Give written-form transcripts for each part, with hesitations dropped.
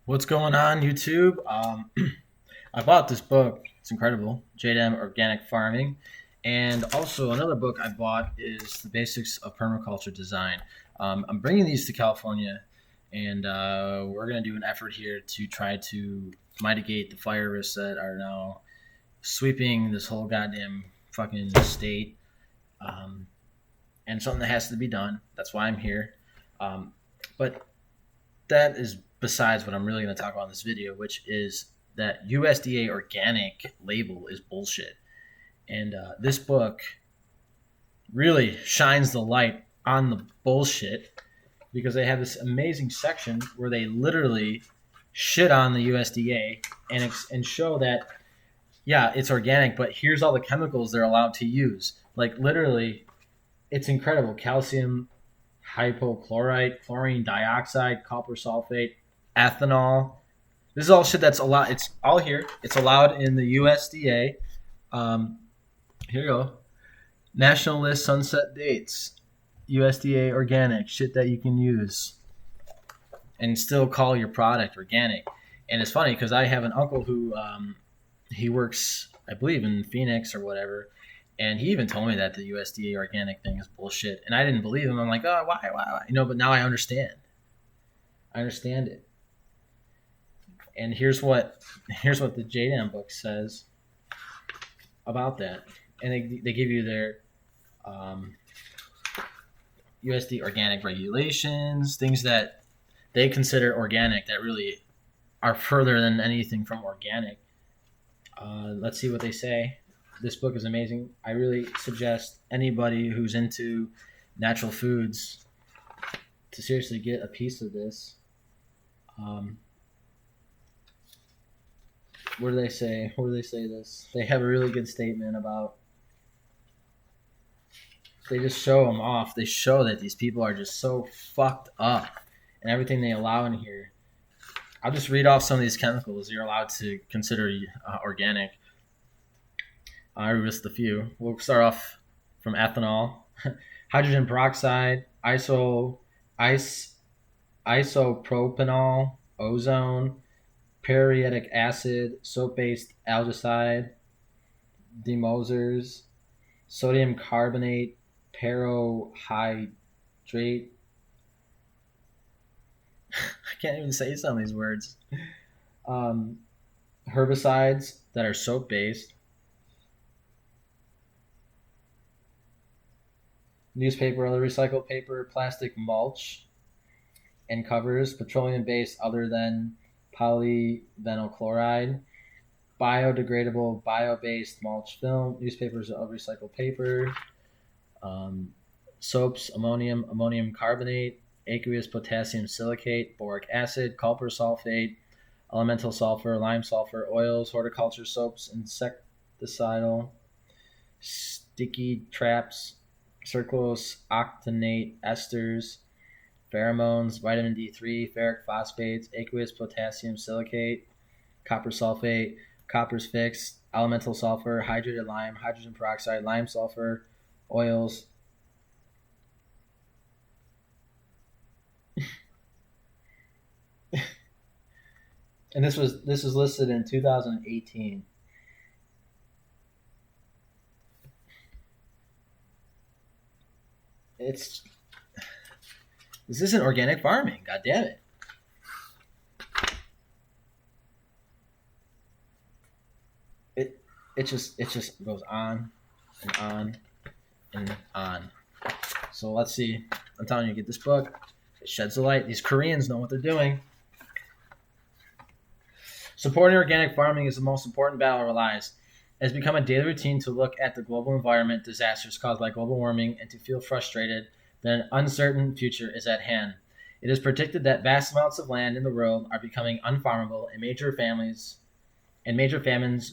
What's going on, YouTube? I bought this book. It's incredible, Jadam Organic Farming. And also another book I bought is The Basics of Permaculture Design. I'm bringing these to California, and we're going to do an effort here to try to mitigate the fire risks that are now sweeping this whole goddamn fucking state. Um, and something that has to be done. That's why I'm here. But that is besides what I'm really going to talk about in this video, which is that USDA organic label is bullshit. And this book really shines the light on the bullshit because they have this amazing section where they literally shit on the USDA and show that, yeah, it's organic, but here's all the chemicals they're allowed to use. Like, literally, it's incredible. Calcium hypochlorite, chlorine dioxide, copper sulfate, ethanol. This is all shit that's allowed. It's all here. It's allowed in the USDA. Here you go. National list sunset dates. USDA organic. Shit that you can use and still call your product organic. And it's funny because I have an uncle who he works, I believe, in Phoenix or whatever. And he even told me that the USDA organic thing is bullshit. And I didn't believe him. I'm like, oh, why? But now I understand. I understand it. And here's what the Jadam book says about that. And they give you their USDA organic regulations, things that they consider organic that really are further than anything from organic. Let's see what they say. This book is amazing. I really suggest anybody who's into natural foods to seriously get a piece of this. What do they say? Where do they say this? They have a really good statement about. They just show them off. They show that these people are just so fucked up, and everything they allow in here. I'll just read off some of these chemicals you're allowed to consider organic. I list a few. We'll start off from ethanol, hydrogen peroxide, isopropanol, ozone, periodic acid, soap-based algicide, demosers, sodium carbonate, perohydrate. I can't even say some of these words. Herbicides that are soap-based. Newspaper, other recycled paper, plastic mulch and covers, petroleum-based other than polyvinyl chloride, biodegradable bio-based mulch film, newspapers of recycled paper, soaps, ammonium carbonate, aqueous potassium silicate, boric acid, copper sulfate, elemental sulfur, lime sulfur, oils, horticulture soaps, insecticidal, sticky traps, sucrose octanate esters, pheromones, vitamin D3, ferric phosphates, aqueous potassium silicate, copper sulfate, copper's fixed, elemental sulfur, hydrated lime, hydrogen peroxide, lime sulfur, oils. And this was listed in 2018. This isn't organic farming. God damn it. It just goes on and on and on. So let's see. I'm telling you, get this book. It sheds the light. These Koreans know what they're doing. Supporting organic farming is the most important battle of our lives. It has become a daily routine to look at the global environment disasters caused by global warming and to feel frustrated that an uncertain future is at hand. It is predicted that vast amounts of land in the world are becoming unfarmable and major famines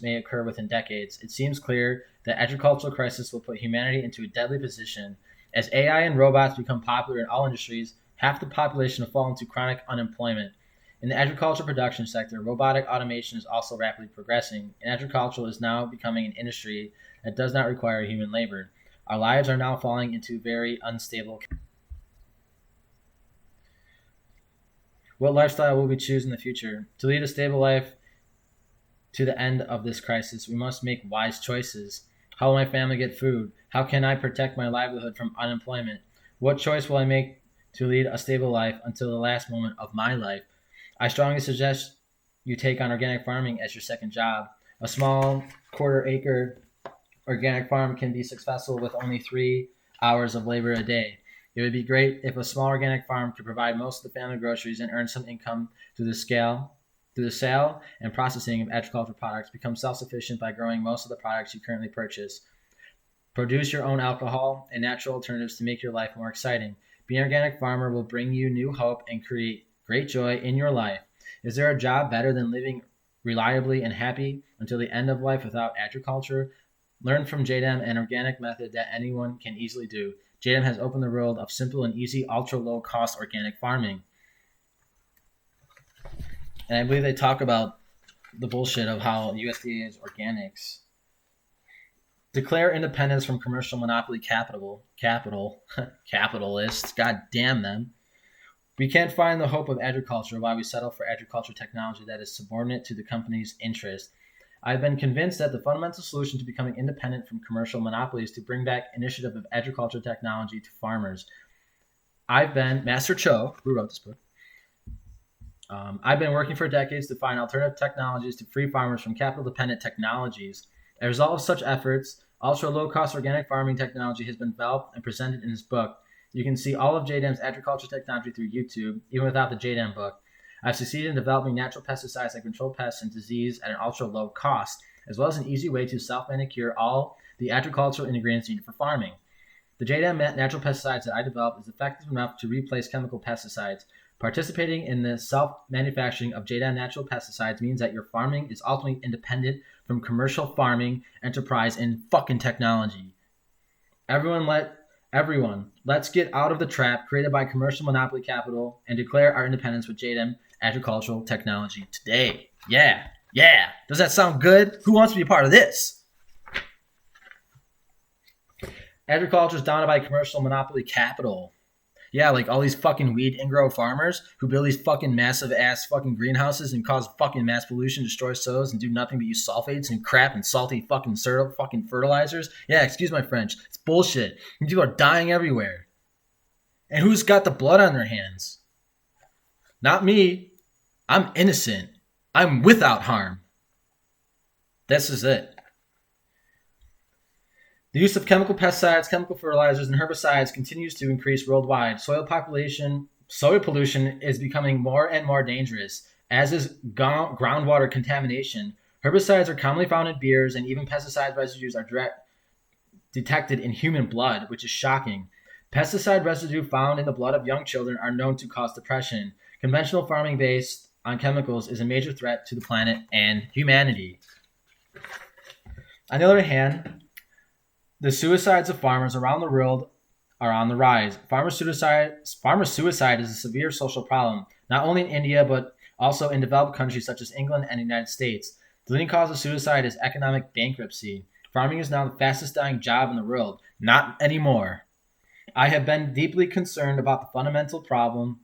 may occur within decades. It seems clear that agricultural crisis will put humanity into a deadly position. As AI and robots become popular in all industries, half the population will fall into chronic unemployment. In the agricultural production sector, robotic automation is also rapidly progressing, and agriculture is now becoming an industry that does not require human labor. Our lives are now falling into very unstable. What lifestyle will we choose in the future? To lead a stable life to the end of this crisis, we must make wise choices. How will my family get food? How can I protect my livelihood from unemployment? What choice will I make to lead a stable life until the last moment of my life? I strongly suggest you take on organic farming as your second job. A small quarter-acre organic farm can be successful with only 3 hours of labor a day. It would be great if a small organic farm could provide most of the family groceries and earn some income through the sale and processing of agricultural products. Become self-sufficient by growing most of the products you currently purchase. Produce your own alcohol and natural alternatives to make your life more exciting. Being an organic farmer will bring you new hope and create great joy in your life. Is there a job better than living reliably and happy until the end of life without agriculture? Learn from Jadam an organic method that anyone can easily do. Jadam has opened the world of simple and easy, ultra low cost organic farming. And I believe they talk about the bullshit of how USDA is organics. Declare independence from commercial monopoly capitalists. God damn them. We can't find the hope of agriculture while we settle for agricultural technology that is subordinate to the company's interest. I've been convinced that the fundamental solution to becoming independent from commercial monopolies is to bring back initiative of agricultural technology to farmers. Master Cho, who wrote this book, I've been working for decades to find alternative technologies to free farmers from capital-dependent technologies. As a result of such efforts, ultra-low-cost organic farming technology has been developed and presented in his book. You can see all of Jadam's agricultural technology through YouTube, even without the Jadam book. I've succeeded in developing natural pesticides that control pests and disease at an ultra-low cost, as well as an easy way to self-manicure all the agricultural ingredients needed for farming. The Jadam natural pesticides that I developed is effective enough to replace chemical pesticides. Participating in the self-manufacturing of Jadam natural pesticides means that your farming is ultimately independent from commercial farming, enterprise, and fucking technology. Everyone, let's get out of the trap created by commercial monopoly capital and declare our independence with Jadam agricultural technology today. Yeah. Does that sound good? Who wants to be a part of this? Agriculture is dominated by commercial monopoly capital. Yeah, like all these fucking weed and-grow farmers who build these fucking massive-ass fucking greenhouses and cause fucking mass pollution, destroy soils, and do nothing but use sulfates and crap and salty fucking syrup, fucking fertilizers. Yeah, excuse my French. It's bullshit. And people are dying everywhere. And who's got the blood on their hands? Not me. I'm innocent. I'm without harm. This is it. The use of chemical pesticides, chemical fertilizers, and herbicides continues to increase worldwide. Soil pollution is becoming more and more dangerous, as is groundwater contamination. Herbicides are commonly found in beers, and even pesticide residues are detected in human blood, which is shocking. Pesticide residue found in the blood of young children are known to cause depression. Conventional farming based on chemicals is a major threat to the planet and humanity. On the other hand, the suicides of farmers around the world are on the rise. Farmer suicide is a severe social problem, not only in India, but also in developed countries such as England and the United States. The leading cause of suicide is economic bankruptcy. Farming is now the fastest dying job in the world. Not anymore. I have been deeply concerned about the fundamental problem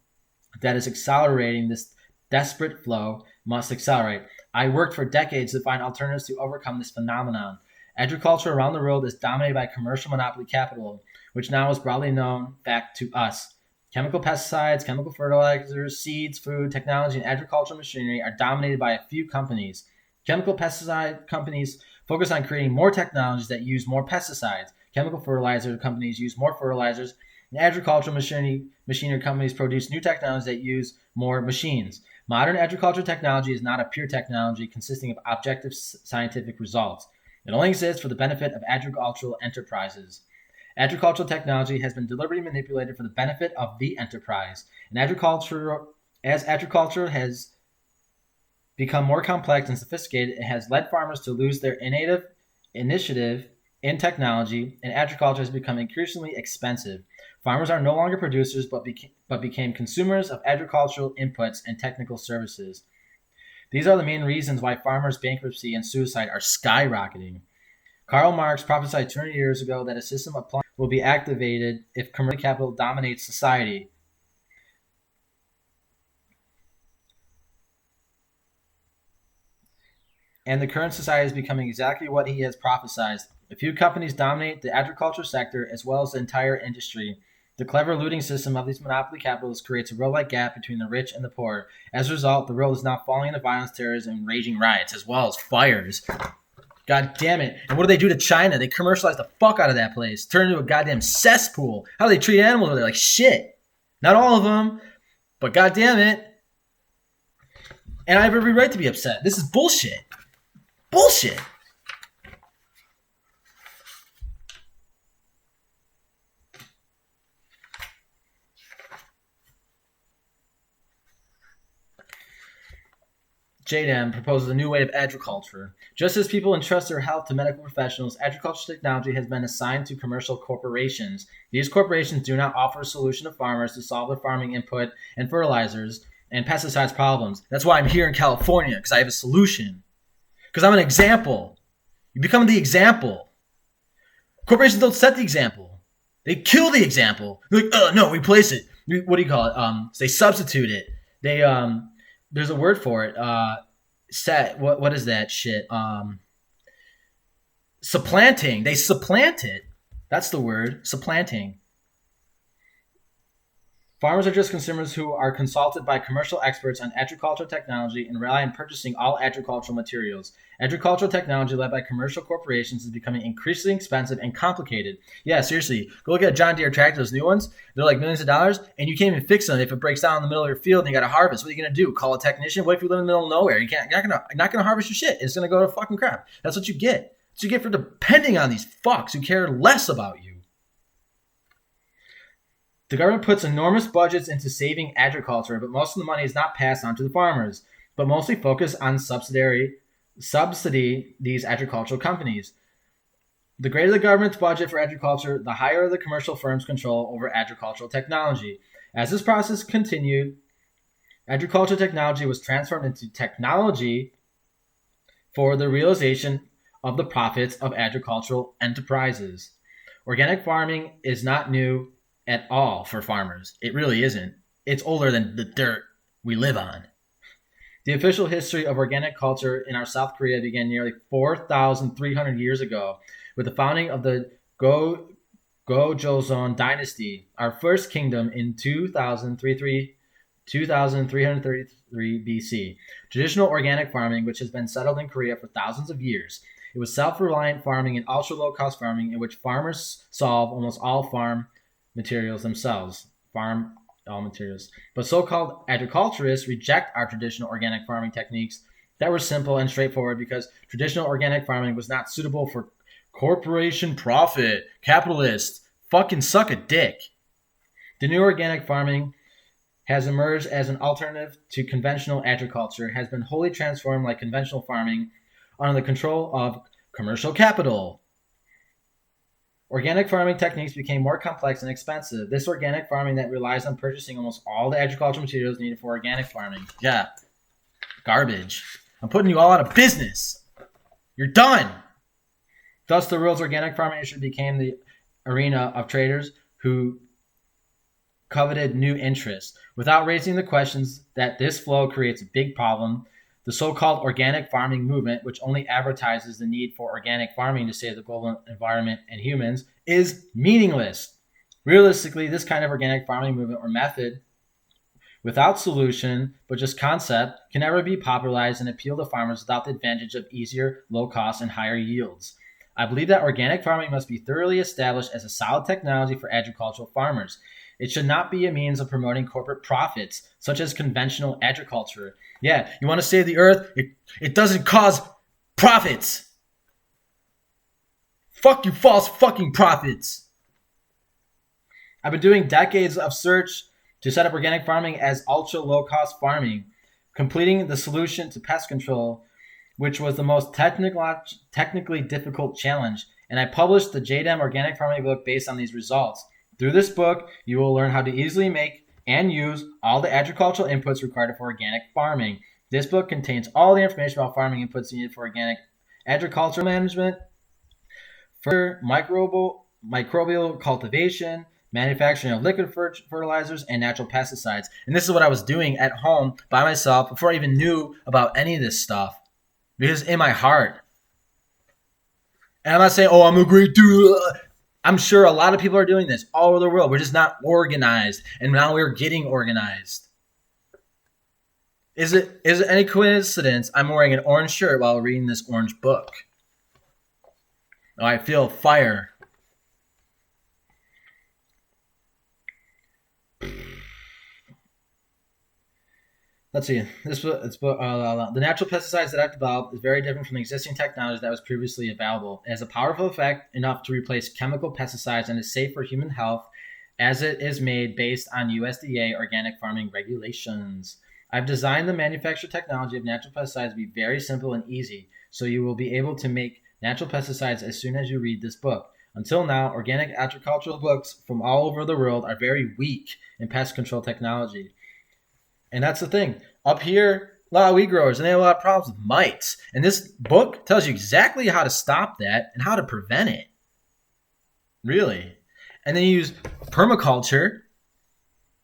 that is accelerating this desperate flow must accelerate. I worked for decades to find alternatives to overcome this phenomenon. Agriculture around the world is dominated by commercial monopoly capital, which now is broadly known back to us. Chemical pesticides, chemical fertilizers, seeds, food, technology, and agricultural machinery are dominated by a few companies. Chemical pesticide companies focus on creating more technologies that use more pesticides. Chemical fertilizer companies use more fertilizers, and agricultural machinery companies produce new technologies that use more machines. Modern agricultural technology is not a pure technology consisting of objective scientific results. It only exists for the benefit of agricultural enterprises. Agricultural technology has been deliberately manipulated for the benefit of the enterprise. As agriculture has become more complex and sophisticated, it has led farmers to lose their innate initiative in technology, and agriculture has become increasingly expensive. Farmers are no longer producers, but became consumers of agricultural inputs and technical services. These are the main reasons why farmers' bankruptcy and suicide are skyrocketing. Karl Marx prophesied 200 years ago that a system of plunder will be activated if commercial capital dominates society. and the current society is becoming exactly what he has prophesied. A few companies dominate the agriculture sector as well as the entire industry. The clever looting system of these monopoly capitalists creates a real-like gap between the rich and the poor. As a result, the world is now falling into violence, terrorism, and raging riots, as well as fires. God damn it. And what do they do to China? They commercialize the fuck out of that place. Turn it into a goddamn cesspool. How do they treat animals over there? Like shit. Not all of them, but god damn it. And I have every right to be upset. This is bullshit. Bullshit. Jadam proposes a new way of agriculture. Just as people entrust their health to medical professionals, agricultural technology has been assigned to commercial corporations. These corporations do not offer a solution to farmers to solve their farming input and fertilizers and pesticides problems. That's why I'm here in California, because I have a solution. Because I'm an example. You become the example. Corporations don't set the example. They kill the example. They're like, no, replace it. What do you call it? They substitute it. They there's a word for it. What is that shit? Supplanting. They supplant it. That's the word. Supplanting. Farmers are just consumers who are consulted by commercial experts on agricultural technology and rely on purchasing all agricultural materials. Agricultural technology led by commercial corporations is becoming increasingly expensive and complicated. Yeah, seriously. Go look at a John Deere tractor, those new ones. They're like millions of dollars, and you can't even fix them if it breaks down in the middle of your field and you got to harvest. What are you going to do? Call a technician? What if you live in the middle of nowhere? You're not going to harvest your shit. It's going to go to fucking crap. That's what you get. That's what you get for depending on these fucks who care less about you. The government puts enormous budgets into saving agriculture, but most of the money is not passed on to the farmers, but mostly focused on subsidy these agricultural companies. The greater the government's budget for agriculture, the higher the commercial firms' control over agricultural technology. As this process continued, agricultural technology was transformed into technology for the realization of the profits of agricultural enterprises. Organic farming is not new at all for farmers. It really isn't. It's older than the dirt we live on. The official history of organic culture in our South Korea began nearly 4,300 years ago with the founding of the Gojoseon dynasty, our first kingdom in 2333 BC. Traditional organic farming, which has been settled in Korea for thousands of years. It was self-reliant farming and ultra-low-cost farming in which farmers solve almost all farm materials themselves. But so-called agriculturists reject our traditional organic farming techniques that were simple and straightforward because traditional organic farming was not suitable for corporation profit. Capitalists fucking suck a dick. The new organic farming has emerged as an alternative to conventional agriculture, has been wholly transformed like conventional farming under the control of commercial capital. Organic farming techniques became more complex and expensive. This organic farming that relies on purchasing almost all the agricultural materials needed for organic farming. Yeah. Garbage. I'm putting you all out of business. You're done. Thus, the world's organic farming industry became the arena of traders who coveted new interests. Without raising the questions that this flow creates a big problem, the so-called organic farming movement, which only advertises the need for organic farming to save the global environment and humans, is meaningless. Realistically, this kind of organic farming movement or method, without solution, but just concept, can never be popularized and appeal to farmers without the advantage of easier, low cost, and higher yields. I believe that organic farming must be thoroughly established as a solid technology for agricultural farmers. It should not be a means of promoting corporate profits, such as conventional agriculture. Yeah, you want to save the earth? It doesn't cause profits. Fuck you, false fucking profits. I've been doing decades of search to set up organic farming as ultra low-cost farming, completing the solution to pest control, which was the most technically difficult challenge. And I published the Jadam Organic Farming book based on these results. Through this book, you will learn how to easily make and use all the agricultural inputs required for organic farming. This book contains all the information about farming inputs needed for organic agricultural management, for microbial cultivation, manufacturing of liquid fertilizers, and natural pesticides. And this is what I was doing at home by myself before I even knew about any of this stuff. because in my heart, and I'm not saying, oh, I'm a great dude. I'm sure a lot of people are doing this all over the world. We're just not organized, and now we're getting organized. Is it any coincidence I'm wearing an orange shirt while reading this orange book? Oh, I feel fire. Let's see. The natural pesticides that I've developed is very different from the existing technology that was previously available. It has a powerful effect enough to replace chemical pesticides and is safe for human health as it is made based on USDA organic farming regulations. I've designed the manufactured technology of natural pesticides to be very simple and easy, so you will be able to make natural pesticides as soon as you read this book. Until now, organic agricultural books from all over the world are very weak in pest control technology. And that's the thing. Up here, a lot of weed growers, and they have a lot of problems with mites. And this book tells you exactly how to stop that and how to prevent it. Really. And then you use permaculture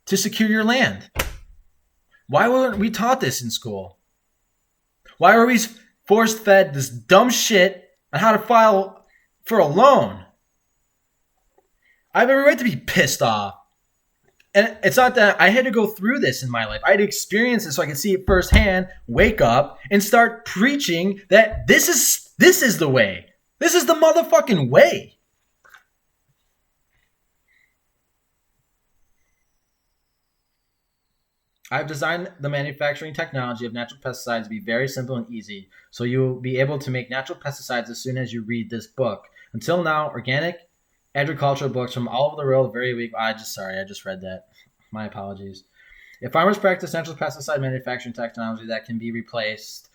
to secure your land. Why weren't we taught this in school? Why were we force-fed this dumb shit on how to file for a loan? I have every right to be pissed off. And it's not that I had to go through this in my life. I had to experience it so I could see it firsthand, wake up, and start preaching that this is the way. This is the motherfucking way. I've designed the manufacturing technology of natural pesticides to be very simple and easy, so you'll be able to make natural pesticides as soon as you read this book. Until now, organic agricultural books from all over the world are very weak. I just read that. My apologies. If farmers practice natural pesticide manufacturing technology that can be replaced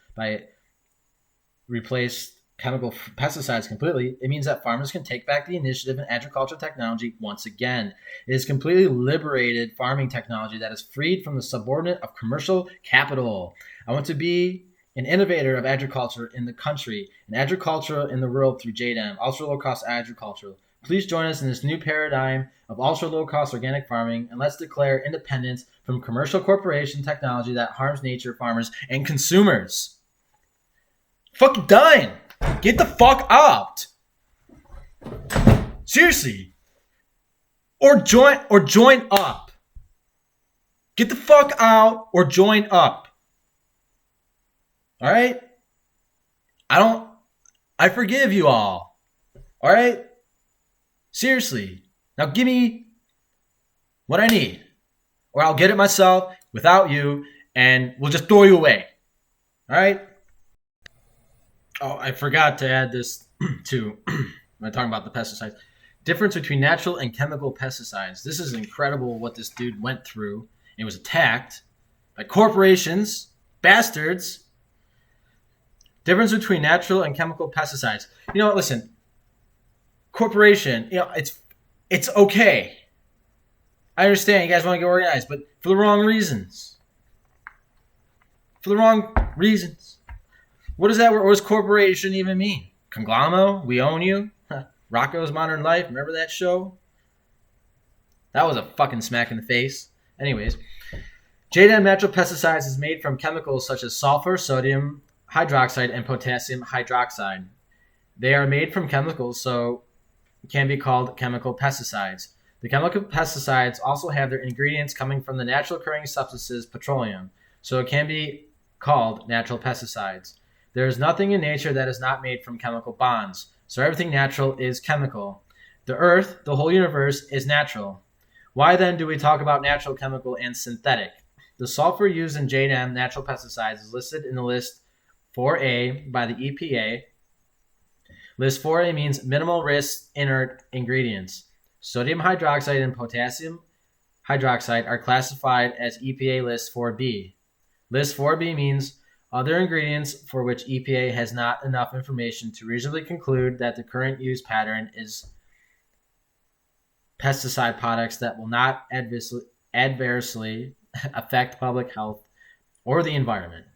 chemical pesticides completely, it means that farmers can take back the initiative in agricultural technology once again. It is completely liberated farming technology that is freed from the subordinate of commercial capital. I want to be an innovator of agriculture in the country and agriculture in the world through Jadam, ultra low-cost agriculture. Please join us in this new paradigm of ultra low-cost organic farming, and let's declare independence from commercial corporation technology that harms nature, farmers, and consumers. Fucking dying. Get the fuck out. Seriously. Or join up. Get the fuck out or join up. All right? I forgive you all. All right? Seriously. Now give me what I need, or I'll get it myself without you, and we'll just throw you away. All right? Oh, I forgot to add this too when I'm talking about the pesticides. Difference between natural and chemical pesticides. This is incredible what this dude went through. He was attacked by corporations, bastards. Difference between natural and chemical pesticides. You know what? Listen. Corporation, it's okay. I understand you guys want to get organized, but for the wrong reasons. For the wrong reasons. What does corporation even mean? Conglomero? We own you? Rocco's Modern Life? Remember that show? That was a fucking smack in the face. Anyways, Jadam natural pesticides is made from chemicals such as sulfur, sodium hydroxide, and potassium hydroxide. They are made from chemicals, so can be called chemical pesticides. The chemical pesticides also have their ingredients coming from the natural occurring substances petroleum, so it can be called natural pesticides. There is nothing in nature that is not made from chemical bonds, so everything natural is chemical. The earth, the whole universe, is natural. Why then do we talk about natural, chemical, and synthetic? The sulfur used in Jadam natural pesticides is listed in the list 4A by the EPA. List 4A means minimal risk inert ingredients. Sodium hydroxide and potassium hydroxide are classified as EPA List 4B. List 4B means other ingredients for which EPA has not enough information to reasonably conclude that the current use pattern is pesticide products that will not adversely affect public health or the environment.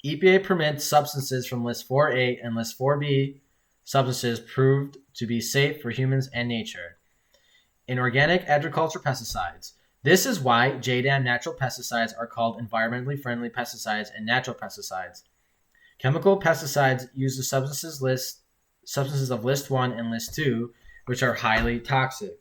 EPA permits substances from List 4A and List 4B substances proved to be safe for humans and nature. In organic agriculture pesticides, this is why Jadam natural pesticides are called environmentally friendly pesticides and natural pesticides. Chemical pesticides use the substances of List 1 and List 2, which are highly toxic.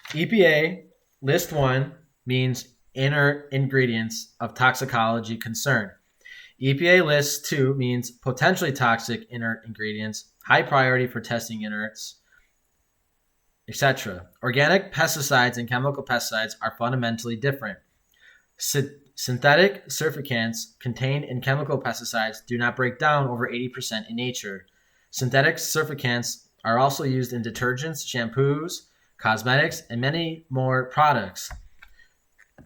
EPA List 1 means inert ingredients of toxicology concern. EPA List 2 means potentially toxic inert ingredients, high priority for testing inerts, etc. Organic pesticides and chemical pesticides are fundamentally different. Synthetic surfactants contained in chemical pesticides do not break down over 80% in nature. Synthetic surfactants are also used in detergents, shampoos, cosmetics, and many more products.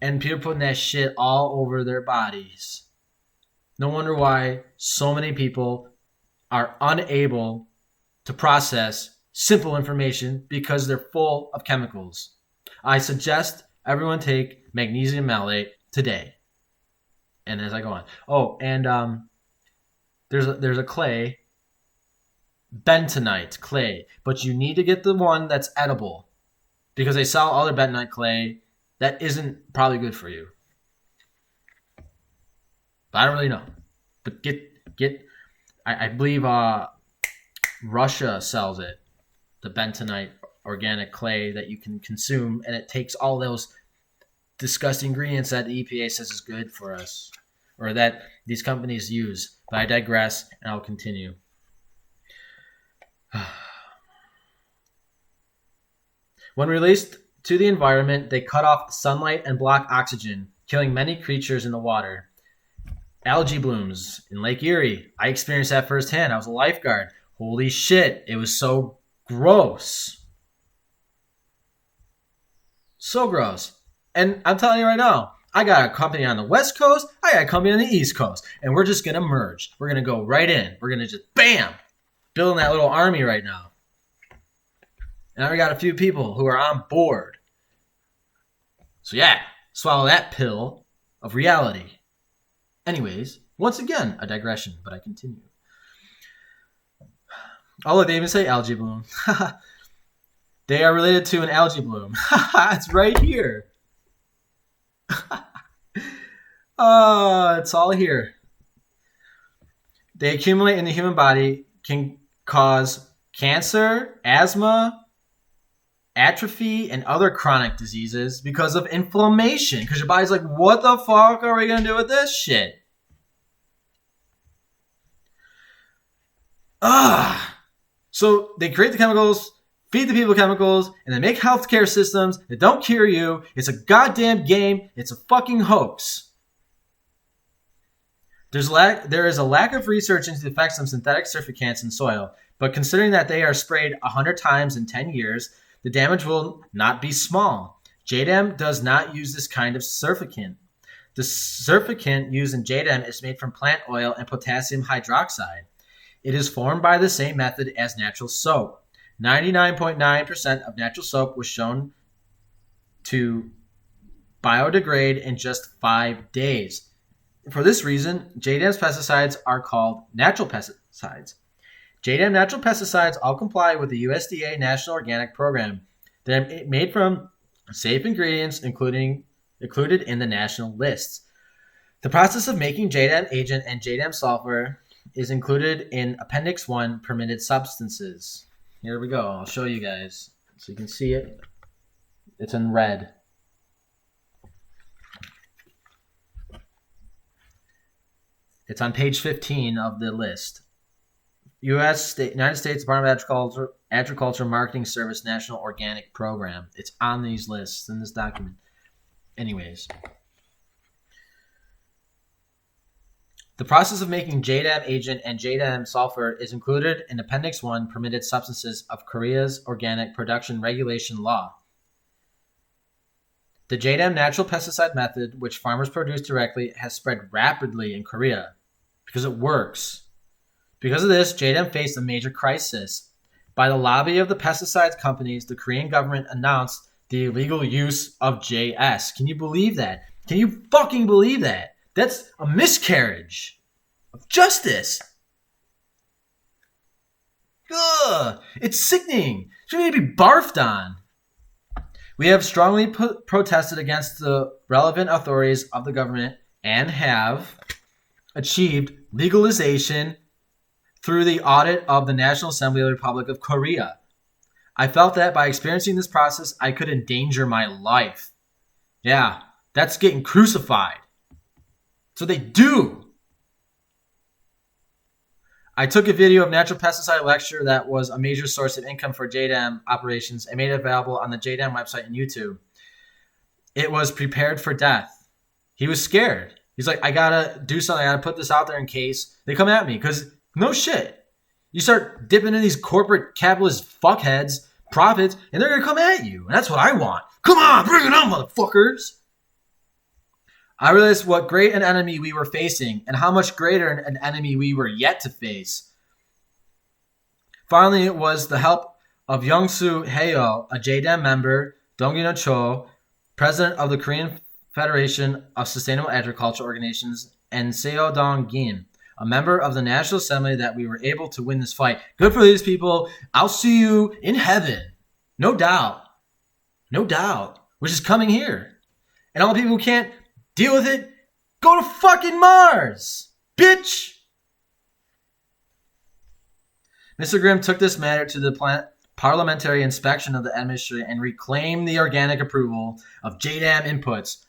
And people putting that shit all over their bodies. No wonder why so many people are unable to process simple information because they're full of chemicals. I suggest everyone take magnesium malate today. And as I go on. Oh, and there's a clay, bentonite clay, but you need to get the one that's edible because they sell other bentonite clay that isn't probably good for you. But I don't really know. But I believe Russia sells it, the bentonite organic clay that you can consume, and it takes all those disgusting ingredients that the EPA says is good for us, or that these companies use. But I digress, and I'll continue. When released to the environment, they cut off sunlight and block oxygen, killing many creatures in the water. Algae blooms in Lake Erie. I experienced that firsthand. I was a lifeguard. Holy shit, it was so gross. So gross. And I'm telling you right now, I got a company on the West Coast, I got a company on the East Coast, and we're just going to merge. We're going to go right in. We're going to just, bam, building that little army right now. And I got a few people who are on board. So yeah, swallow that pill of reality. Anyways, once again, a digression, but I continue. Oh, look, they even say algae bloom. They are related to an algae bloom. It's right here. It's all here. They accumulate in the human body, can cause cancer, asthma, atrophy, and other chronic diseases because of inflammation. Because your body's like, what the fuck are we going to do with this shit? So they create the chemicals, feed the people chemicals, and they make healthcare systems that don't cure you. It's a goddamn game. It's a fucking hoax. There is a lack of research into the effects of synthetic surfactants in soil, but considering that they are sprayed 100 times in 10 years, the damage will not be small. Jadam does not use this kind of surfactant. The surfactant used in Jadam is made from plant oil and potassium hydroxide. It is formed by the same method as natural soap. 99.9% of natural soap was shown to biodegrade in just 5 days. For this reason, Jadam's pesticides are called natural pesticides. Jadam natural pesticides all comply with the USDA National Organic Program. They're made from safe ingredients included in the national lists. The process of making Jadam agent and Jadam sulfur is included in Appendix 1, Permitted Substances. Here we go. I'll show you guys so you can see it. It's in red. It's on page 15 of the list. United States Department of Agriculture Marketing Service National Organic Program. It's on these lists in this document. Anyways. The process of making Jadam agent and Jadam sulfur is included in Appendix 1, Permitted Substances of Korea's Organic Production Regulation Law. The Jadam natural pesticide method, which farmers produce directly, has spread rapidly in Korea because it works. Because of this, Jadam faced a major crisis. By the lobby of the pesticides companies, the Korean government announced the illegal use of JS. Can you believe that? Can you fucking believe that? That's a miscarriage of justice. Ugh, it's sickening. It should be barfed on. We have strongly protested against the relevant authorities of the government and have achieved legalization through the audit of the National Assembly of the Republic of Korea. I felt that by experiencing this process, I could endanger my life. Yeah, that's getting crucified. So they do. I took a video of natural pesticide lecture that was a major source of income for Jadam operations and made it available on the Jadam website and YouTube. It was prepared for death. He was scared. He's like, I gotta do something. I gotta put this out there in case they come at me. Because no shit. You start dipping in these corporate capitalist fuckheads' profits, and they're gonna come at you. And that's what I want. Come on, bring it on, motherfuckers. I realized what great an enemy we were facing and how much greater an enemy we were yet to face. Finally, it was the help of Youngsu Hayo, a Jadam member, Dongino Cho, president of the Korean Federation of Sustainable Agriculture Organizations, and Seo Dong-gin, a member of the National Assembly, that we were able to win this fight. Good for these people. I'll see you in heaven. No doubt. No doubt. Which is coming here. And all the people who can't deal with it, go to fucking Mars, bitch. Mr. Grimm took this matter to the parliamentary inspection of the administration and reclaimed the organic approval of Jadam inputs.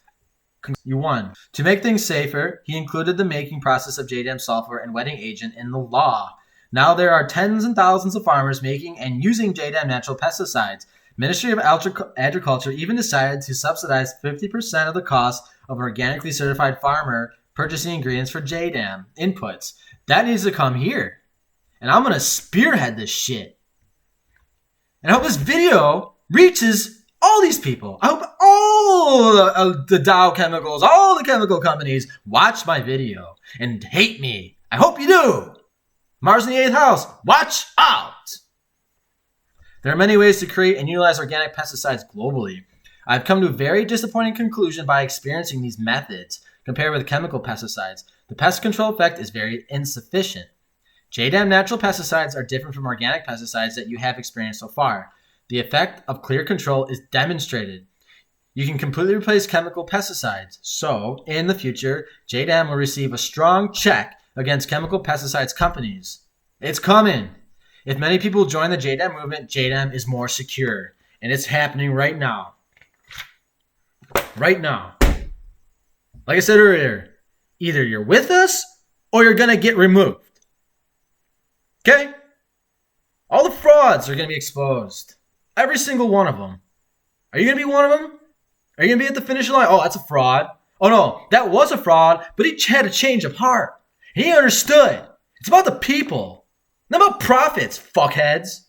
You won. To make things safer, he included the making process of Jadam sulfur and wetting agent in the law. Now there are tens and thousands of farmers making and using Jadam natural pesticides. Ministry of Agriculture even decided to subsidize 50% of the cost of organically certified farmer purchasing ingredients for Jadam inputs. That needs to come here. And I'm going to spearhead this shit. And I hope this video reaches all these people. I hope all the Dow chemicals, all the chemical companies watch my video and hate me. I hope you do. Mars in the 8th house, watch out. There are many ways to create and utilize organic pesticides globally. I've come to a very disappointing conclusion by experiencing these methods compared with chemical pesticides. The pest control effect is very insufficient. Jadam natural pesticides are different from organic pesticides that you have experienced so far. The effect of clear control is demonstrated. You can completely replace chemical pesticides. So, in the future, Jadam will receive a strong check against chemical pesticides companies. It's coming. If many people join the Jadam movement, Jadam is more secure. And it's happening right now. Right now. Like I said earlier, either you're with us or you're going to get removed. Okay? All the frauds are going to be exposed. Every single one of them. Are you going to be one of them? Are you going to be at the finish line? Oh, that's a fraud. Oh, no, that was a fraud, but he had a change of heart. He understood. It's about the people. Not about profits, fuckheads.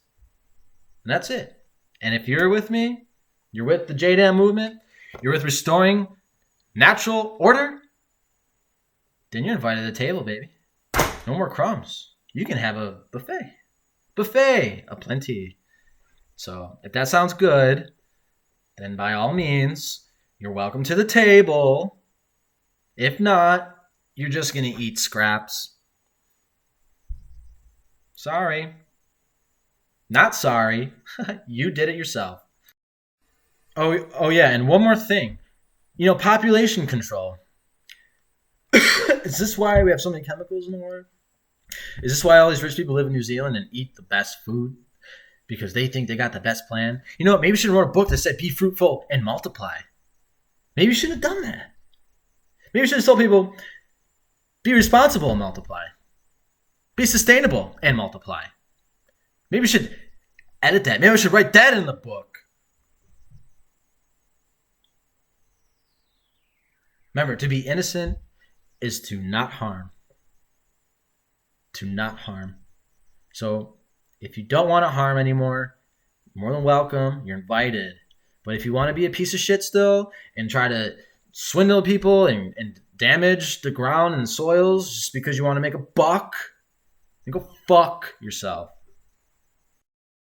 And that's it. And if you're with me, you're with the Jadam movement, you're with restoring natural order, then you're invited to the table, baby. No more crumbs. You can have a buffet. Buffet aplenty. So if that sounds good, then by all means, you're welcome to the table. If not, you're just going to eat scraps. Sorry. Not sorry. You did it yourself. Oh yeah, and one more thing. You know, population control. Is this why we have so many chemicals in the world? Is this why all these rich people live in New Zealand and eat the best food? Because they think they got the best plan? You know what? Maybe we should have wrote a book that said be fruitful and multiply. Maybe we shouldn't have done that. Maybe we should have told people be responsible and multiply. Be sustainable and multiply. Maybe we should edit that. Maybe we should write that in the book. Remember, to be innocent is to not harm. To not harm. So, if you don't want to harm anymore, you're more than welcome. You're invited. But if you want to be a piece of shit still and try to swindle people and damage the ground and soils just because you want to make a buck, then go fuck yourself.